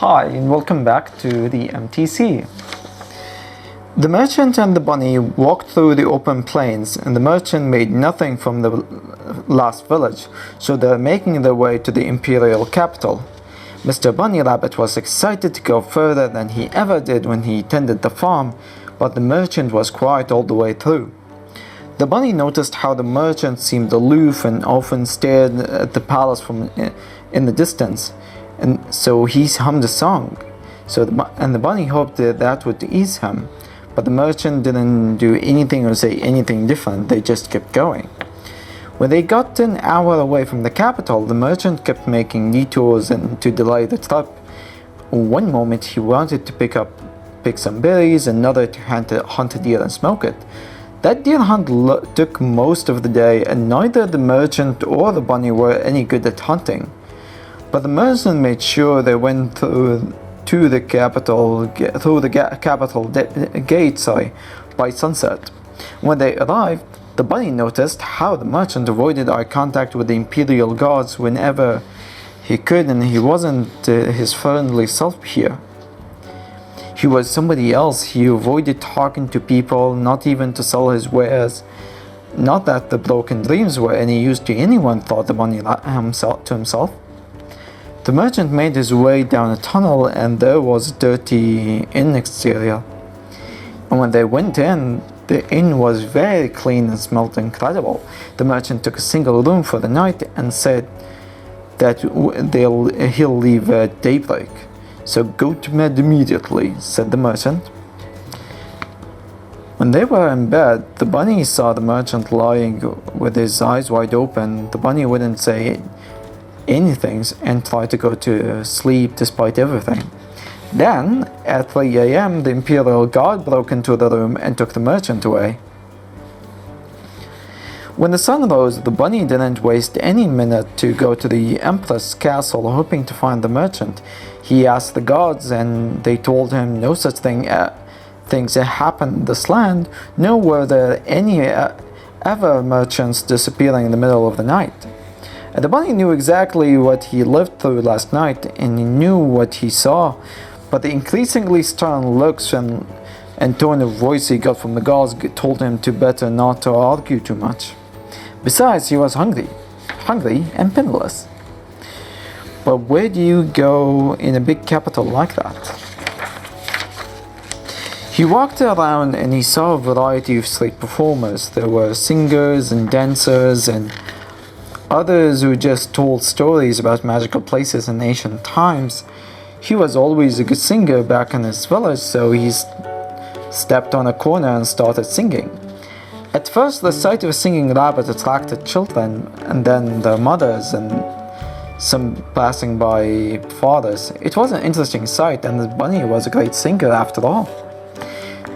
Hi and welcome back to the MTC. The merchant and the bunny walked through the open plains, and the merchant made nothing from the last village, so they're making their way to the imperial capital. Mr. Bunny Rabbit was excited to go further than he ever did when he tended the farm, but the merchant was quiet all the way through. The bunny noticed how the merchant seemed aloof and often stared at the palace from in the distance, and so he hummed a song. The bunny hoped that would ease him, but the merchant didn't do anything or say anything different. They just kept going. When they got an hour away from the capital, the merchant kept making detours and to delay the trip. One moment he wanted to pick some berries, another to hunt a deer and smoke it. That deer hunt took most of the day, and neither the merchant or the bunny were any good at hunting. But the merchant made sure they went through the capital gate by sunset. When they arrived, the bunny noticed how the merchant avoided eye contact with the imperial guards whenever he could, and he wasn't his friendly self here. He was somebody else. He avoided talking to people, not even to sell his wares. Not that the broken dreams were any use to anyone, thought the bunny to himself. The merchant made his way down a tunnel, and there was a dirty inn exterior. And when they went in, the inn was very clean and smelled incredible. The merchant took a single room for the night and said that he'll leave at daybreak. So go to bed immediately, said the merchant. When they were in bed, the bunny saw the merchant lying with his eyes wide open. The bunny wouldn't say anything and tried to go to sleep despite everything. Then, at 3 a.m., the imperial guard broke into the room and took the merchant away. When the sun rose, the bunny didn't waste any minute to go to the empress' castle hoping to find the merchant. He asked the guards, and they told him no such things had happened in this land, nor were there any ever merchants disappearing in the middle of the night. And the bunny knew exactly what he lived through last night, and he knew what he saw, but the increasingly stern looks and tone of voice he got from the guards told him to better not to argue too much. Besides, he was hungry and penniless. But where do you go in a big capital like that? He walked around and he saw a variety of street performers. There were singers and dancers and others who just told stories about magical places in ancient times. He was always a good singer back in his village, so he stepped on a corner and started singing. At first, the sight of a singing rabbit attracted children, and then their mothers and some passing by fathers. It was an interesting sight, and the bunny was a great singer after all.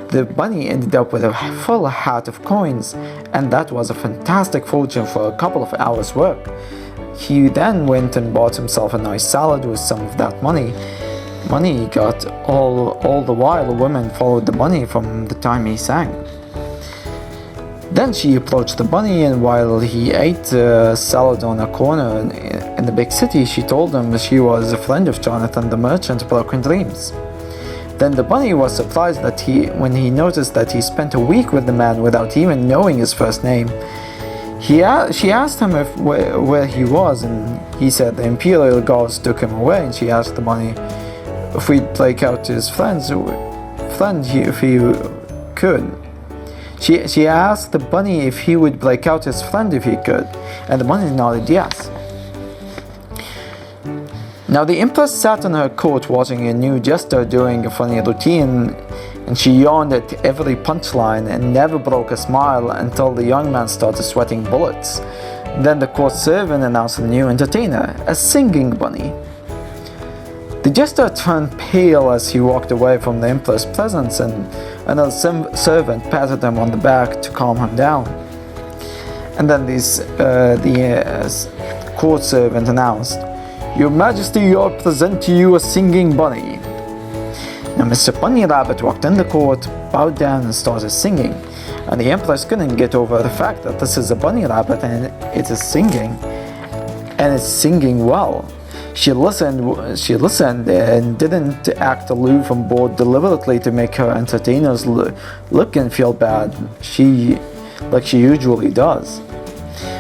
The bunny ended up with a full hat of coins, and that was a fantastic fortune for a couple of hours' work. He then went and bought himself a nice salad with some of that money he got. All the while, women followed the bunny from the time he sang. Then she approached the bunny, and while he ate salad on a corner in the big city, she told him that she was a friend of Jonathan the merchant's broken dreams. Then the bunny was surprised when he noticed that he spent a week with the man without even knowing his first name. She asked him where he was, and he said the imperial guards took him away. And she asked the bunny if he'd break out to his friend if he could. She asked the bunny if he would break out his friend if he could, and the bunny nodded yes. Now the empress sat in her court watching a new jester doing a funny routine, and she yawned at every punchline and never broke a smile until the young man started sweating bullets. Then the court servant announced a new entertainer, a singing bunny. The jester turned pale as he walked away from the empress' presence, and another servant patted him on the back to calm him down. And then the court servant announced, "Your Majesty, I present to you a singing bunny." Now Mr. Bunny Rabbit walked in the court, bowed down and started singing, and the empress couldn't get over the fact that this is a bunny rabbit and it is singing, and it's singing well. She listened and didn't act aloof and bored deliberately to make her entertainers look and feel bad, like she usually does.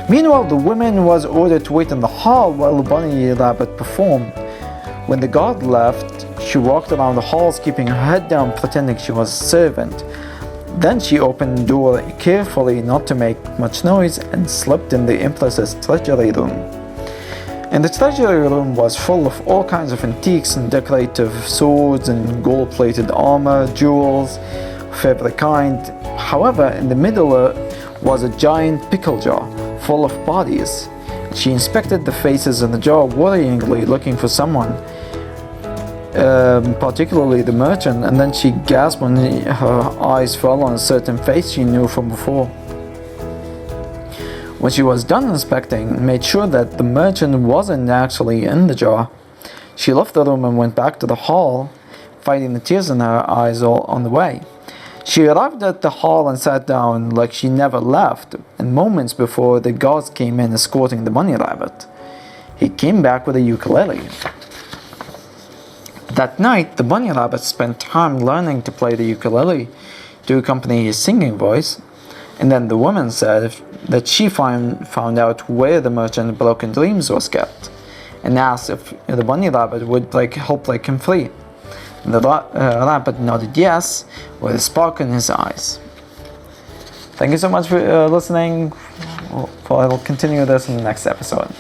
Meanwhile, the woman was ordered to wait in the hall while the bunny rabbit performed. When the guard left, she walked around the halls keeping her head down, pretending she was a servant. Then she opened the door carefully not to make much noise and slipped in the Empress's treasury room. And the treasury room was full of all kinds of antiques and decorative swords and gold-plated armor, jewels of every kind. However, in the middle was a giant pickle jar full of bodies. She inspected the faces in the jar worryingly, looking for someone, particularly the merchant, and then she gasped when her eyes fell on a certain face she knew from before. When she was done inspecting and made sure that the merchant wasn't actually in the jar, she left the room and went back to the hall, fighting the tears in her eyes all on the way. She arrived at the hall and sat down like she never left, and moments before the guards came in escorting the bunny rabbit. He came back with a ukulele. That night, the bunny rabbit spent time learning to play the ukulele to accompany his singing voice, and then the woman said that she found out where the merchant's broken dreams was kept, and asked if the bunny rabbit would help break him free. The rabbit nodded yes, with a spark in his eyes. Thank you so much for listening. I will continue this in the next episode.